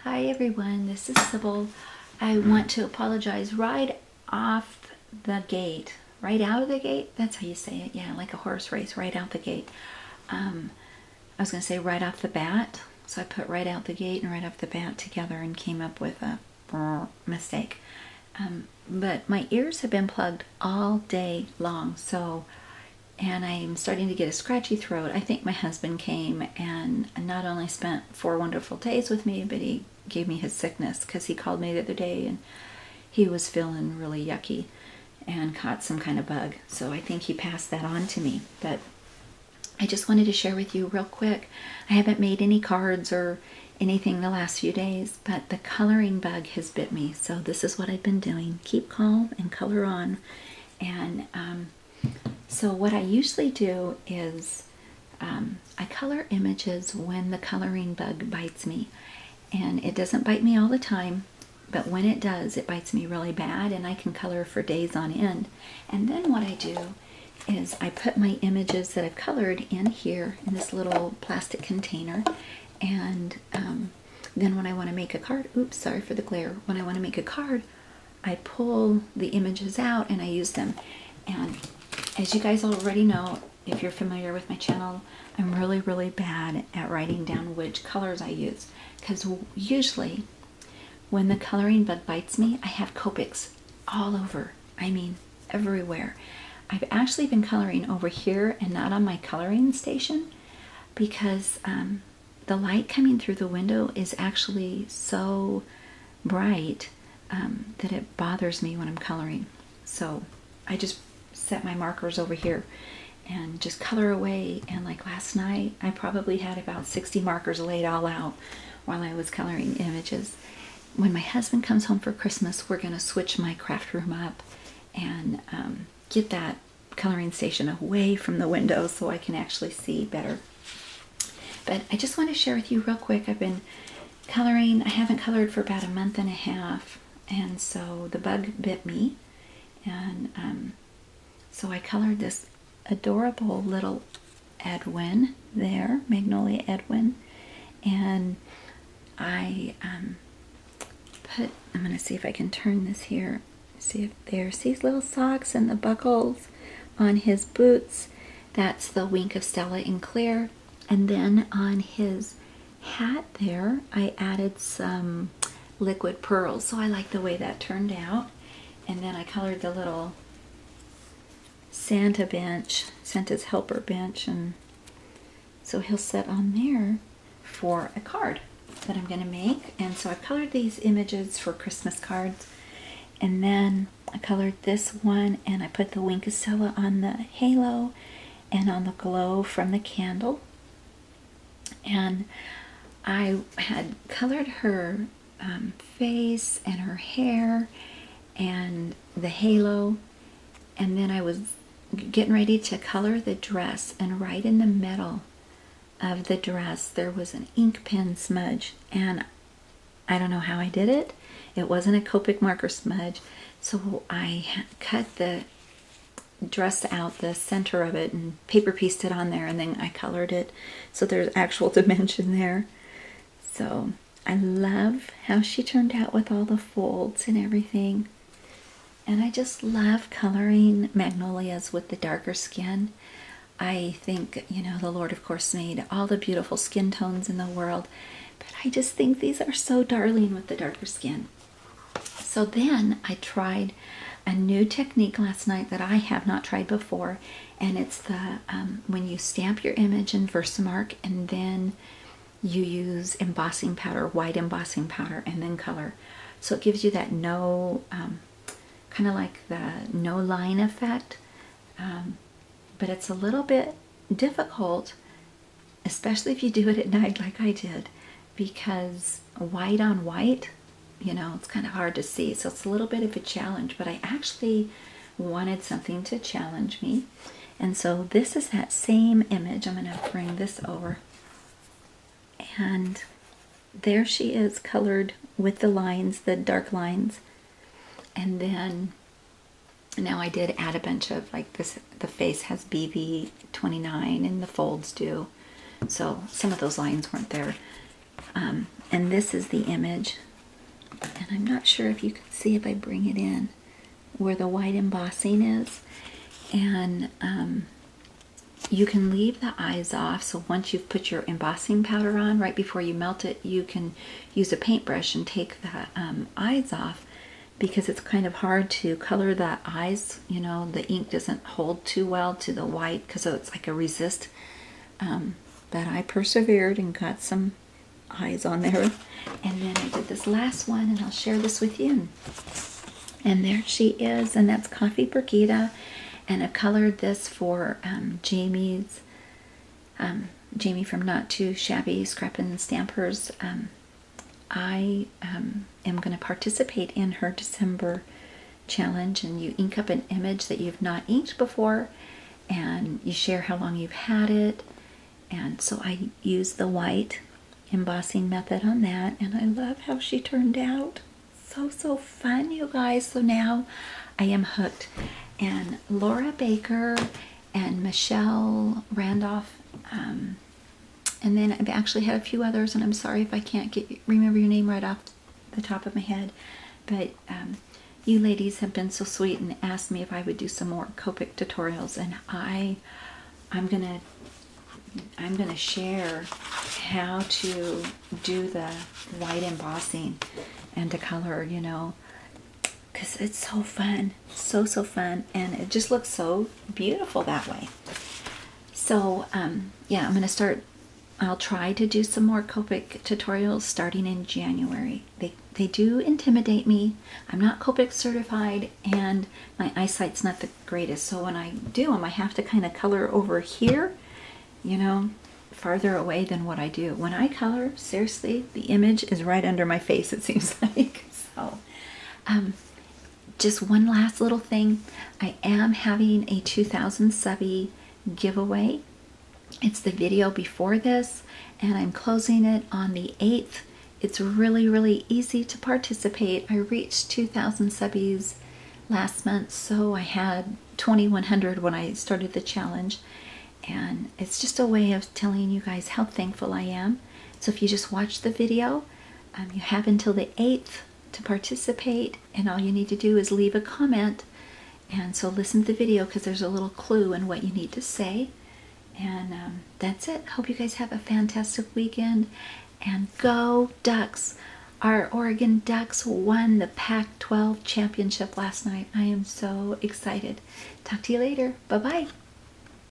Hi everyone, this is Sybil. I want to apologize right off the gate. Right out of the gate? That's how you say it. Yeah, like a horse race, right out the gate. I was going to say right off the bat. So I put right out the gate and right off the bat together and came up with a mistake. But my ears have been plugged all day long, and I'm starting to get a scratchy throat. I think my husband came and not only spent 4 wonderful days with me, but he gave me his sickness because he called me the other day and he was feeling really yucky and caught some kind of bug. So I think he passed that on to me. But I just wanted to share with you real quick. I haven't made any cards or anything the last few days, but the coloring bug has bit me. So this is what I've been doing. Keep calm and color on. And so what I usually do is I color images when the coloring bug bites me. And it doesn't bite me all the time, but when it does, it bites me really bad, and I can color for days on end. And then what I do is I put my images that I've colored in here in this little plastic container. And then when I want to make a card, oops, sorry for the glare. When I want to make a card, I pull the images out and I use them. And as you guys already know, if you're familiar with my channel, I'm really bad at writing down which colors I use. Because usually, when the coloring bug bites me, I have Copics all over. I mean, everywhere. I've actually been coloring over here and not on my coloring station because the light coming through the window is actually so bright that it bothers me when I'm coloring. So I just set my markers over here and just color away. And like last night, I probably had about 60 markers laid all out while I was coloring images. When my husband comes home for Christmas, we're going to switch my craft room up and get that coloring station away from the window so I can actually see better. But I just want to share with you real quick, I've been coloring. I haven't colored for about a month and a half, and so the bug bit me, and so I colored this adorable little Edwin there, Magnolia Edwin, and I I'm going to see if I can turn this here. See if there's these little socks and the buckles on his boots. That's the Wink of Stella in clear. And then on his hat there, I added some liquid pearls. So I like the way that turned out. And then I colored the little Santa bench, Santa's helper bench. And so he'll sit on there for a card that I'm going to make. And so I've colored these images for Christmas cards. And then I colored this one and I put the Wink of Stella on the halo and on the glow from the candle. And I had colored her face and her hair and the halo. And then I was getting ready to color the dress, and right in the middle of the dress there was an ink pen smudge, and I don't know how I did it. It wasn't a Copic marker smudge, so I cut the dress out, the center of it, and paper pieced it on there, and then I colored it so there's actual dimension there. So I love how she turned out with all the folds and everything. And I just love coloring magnolias with the darker skin. I think, you know, the Lord, of course, made all the beautiful skin tones in the world, but I just think these are so darling with the darker skin. So then I tried a new technique last night that I have not tried before, and it's the when you stamp your image in Versamark and then you use embossing powder, white embossing powder, and then color. So it gives you that kind of like the no line effect. But it's a little bit difficult, especially if you do it at night like I did, because white on white, you know, it's kind of hard to see. So it's a little bit of a challenge, but I actually wanted something to challenge me. And so this is that same image. I'm going to bring this over. And there she is colored with the lines, the dark lines. And then now I did add a bunch of, like this, the face has BB 29 and the folds do. So some of those lines weren't there. And this is the image. And I'm not sure if you can see if I bring it in where the white embossing is. And you can leave the eyes off. So once you've put your embossing powder on, right before you melt it, you can use a paintbrush and take the eyes off, because it's kind of hard to color the eyes. You know, the ink doesn't hold too well to the white because it's like a resist. But I persevered and got some eyes on there. And then I did this last one, and I'll share this with you. And there she is, and that's Coffee Brigitte. And I colored this for Jamie from Not Too Shabby Scrap and Stampers. I am going to participate in her December challenge, and you ink up an image that you've not inked before, and you share how long you've had it. And so I used the white embossing method on that, and I love how she turned out. So fun, you guys. So now I am hooked. And Laura Baker and Michelle Randolph, and then I've actually had a few others, and I'm sorry if I can't remember your name right off the top of my head, but you ladies have been so sweet and asked me if I would do some more Copic tutorials, and I'm gonna share how to do the white embossing and to color, you know, because it's so fun, so fun, and it just looks so beautiful that way. So yeah, I'm gonna start. I'll try to do some more Copic tutorials starting in January. They do intimidate me. I'm not Copic certified, and my eyesight's not the greatest, so when I do them, I have to kind of color over here, you know, farther away than what I do. When I color, seriously, the image is right under my face, it seems like. So just one last little thing. I am having a 2000 subby giveaway. It's the video before this, and I'm closing it on the 8th. It's really easy to participate. I reached 2,000 subbies last month, so I had 2,100 when I started the challenge. And it's just a way of telling you guys how thankful I am. So if you just watch the video, you have until the 8th to participate, and all you need to do is leave a comment. And so listen to the video, because there's a little clue in what you need to say. And that's it. Hope you guys have a fantastic weekend, and go Ducks. Our Oregon Ducks won the Pac-12 championship last night. I am so excited. Talk to you later. Bye-bye.